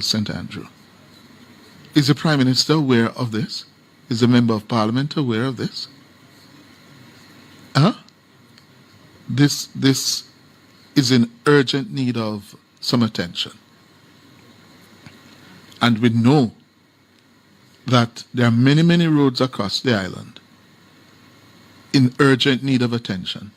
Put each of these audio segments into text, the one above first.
St. Andrew. Is the Prime Minister aware of this? Is the Member of Parliament aware of this? Huh? This is in urgent need of some attention. And we know that there are many, many roads across the island in urgent need of attention.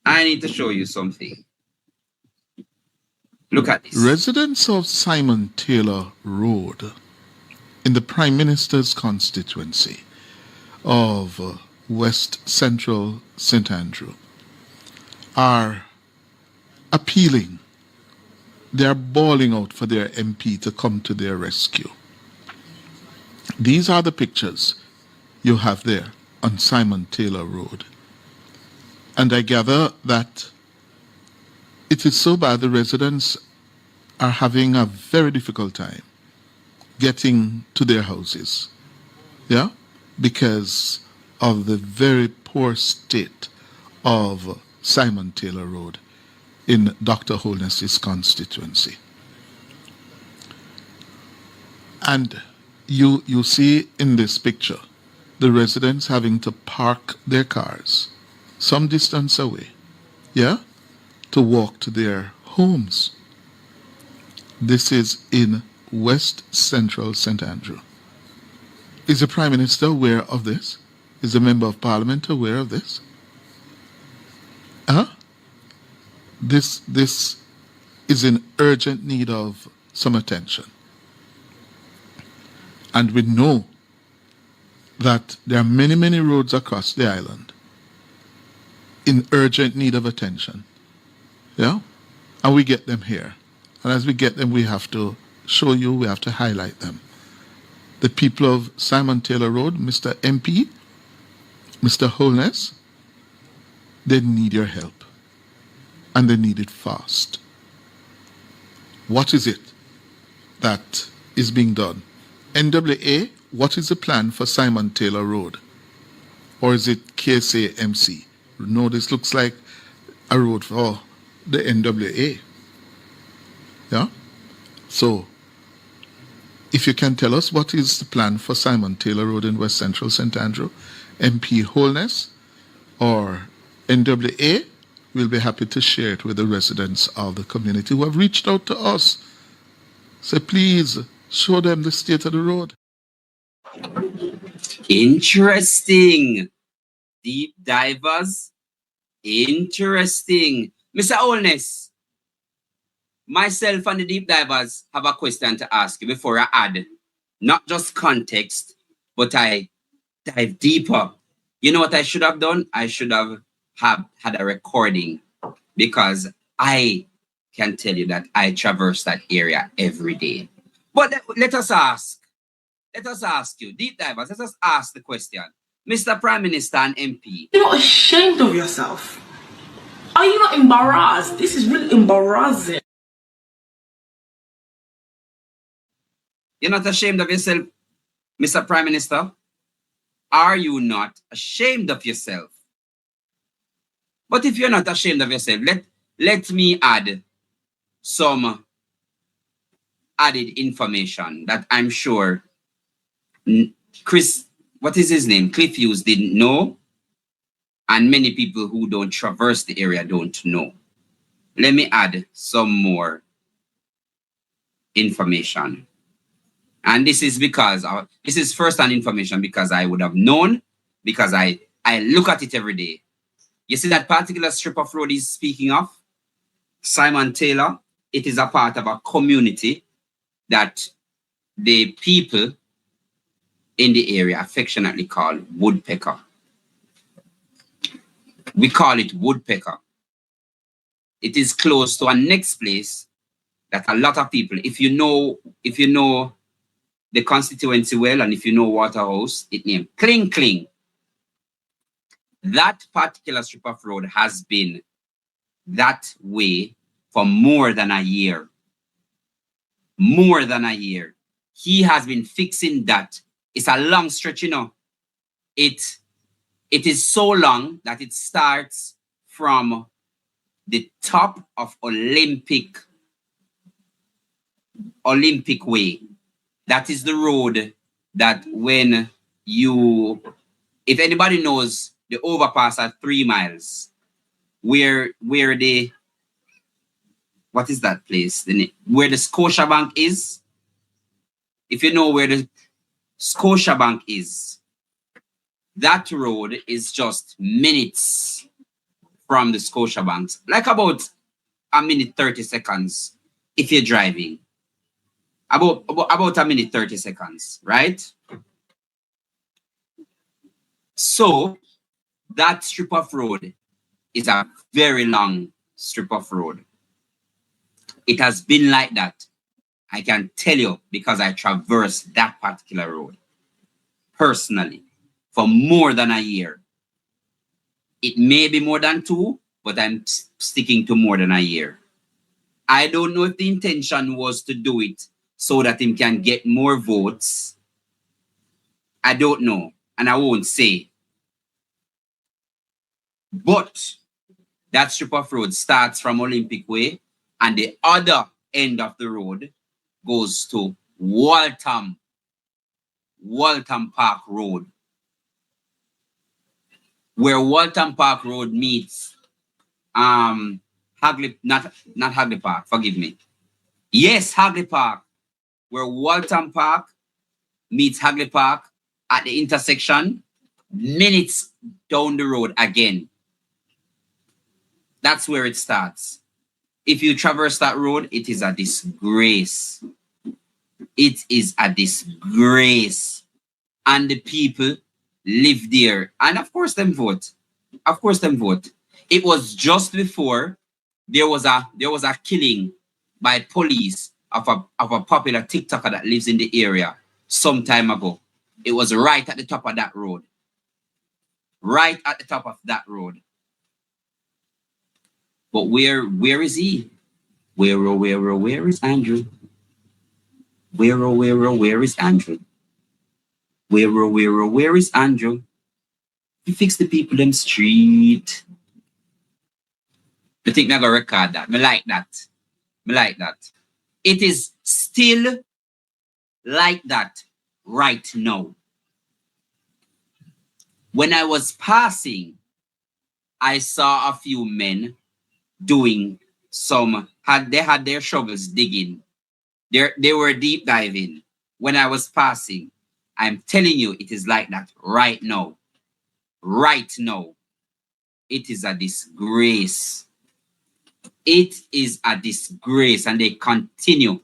I need to show you something. Look at this. Residents of Simon Taylor Road in the Prime Minister's constituency of West Central St. Andrew are appealing. They are bawling out for their MP to come to their rescue. These are the pictures you have there on Simon Taylor Road. And I gather that it is so bad the residents are having a very difficult time getting to their houses. Yeah? Because of the very poor state of Simon Taylor Road in Dr. Holness's constituency. And you see in this picture the residents having to park their cars some distance away, yeah, to walk to their homes. This is in West Central St. Andrew. Is the Prime Minister aware of this? Is the Member of Parliament aware of this? Huh? This is in urgent need of some attention. And we know that there are many, many roads across the island in urgent need of attention. Yeah? And we get them here. And as we get them, we have to show you, we have to highlight them. The people of Simon Taylor Road, Mr. MP, Mr. Holness, they need your help. And they need it fast. What is it that is being done? NWA, what is the plan for Simon Taylor Road? Or is it KSAMC? No, this looks like a road for the NWA. Yeah? So, if you can tell us what is the plan for Simon Taylor Road in West Central St. Andrew, MP Holness or NWA, we'll be happy to share it with the residents of the community who have reached out to us. So please, show them the state of the road. Interesting. Deep divers. Interesting. Mr. Holness, myself and the deep divers have a question to ask you before I add not just context, but I dive deeper. You know what I should have done? I should have had a recording, because I can tell you that I traverse that area every day. But let us ask you, deep divers, let us ask the question. Mr. Prime Minister and MP. You're not ashamed of yourself? Are you not embarrassed? This is really embarrassing. You're not ashamed of yourself, Mr. Prime Minister? Are you not ashamed of yourself? But if you're not ashamed of yourself, let me add some added information that I'm sure Chris, what is his name? Cliff Hughes didn't know, and many people who don't traverse the area don't know. Let me add some more information. And this is because, this is first-hand information because I would have known, because I look at it every day. You see that particular strip of road he's speaking of? Simon Taylor, it is a part of a community that the people in the area affectionately call Woodpecker. We call it Woodpecker. It is close to a next place that a lot of people, if you know the constituency well, and if you know Waterhouse, it named Cling Cling. That particular strip of road has been that way for more than a year. More than a year. He has been fixing that. It's a long stretch, you know. It is so long that it starts from the top of Olympic Way. That is the road that when you, if anybody knows the overpass at 3 miles, where the, what is that place? Where the Scotiabank is. If you know where the Scotiabank is, that road is just minutes from the Scotiabank. Like about a minute 30 seconds if you're driving. About a minute 30 seconds, right? So that strip of road is a very long strip of road. It has been like that. I can tell you because I traversed that particular road personally for more than a year. It may be more than 2, but I'm sticking to more than a year. I don't know if the intention was to do it so that him can get more votes. I don't know, and I won't say. But that strip of road starts from Olympic Way, and the other end of the road goes to Waltham Park Road, where Waltham Park Road meets Hagley, not Hagley Park, forgive me. Yes, Hagley Park, where Waltham Park meets Hagley Park at the intersection, minutes down the road again. That's where it starts. If you traverse that road, it is a disgrace. It is a disgrace. And the people live there. And of course them vote. Of course them vote. It was just before there was a killing by police of a popular TikToker that lives in the area some time ago. It was right at the top of that road. Right at the top of that road. But where is he? Where is Andrew? Where is Andrew? Where is Andrew? He fix the people them street. I think I'm gonna record that. I like that. I like that. It is still like that right now. When I was passing, I saw a few men doing they had their shovels digging. They were deep diving. When I was passing, I'm telling you, it is like that right now. Right now. It is a disgrace. It is a disgrace, and they continue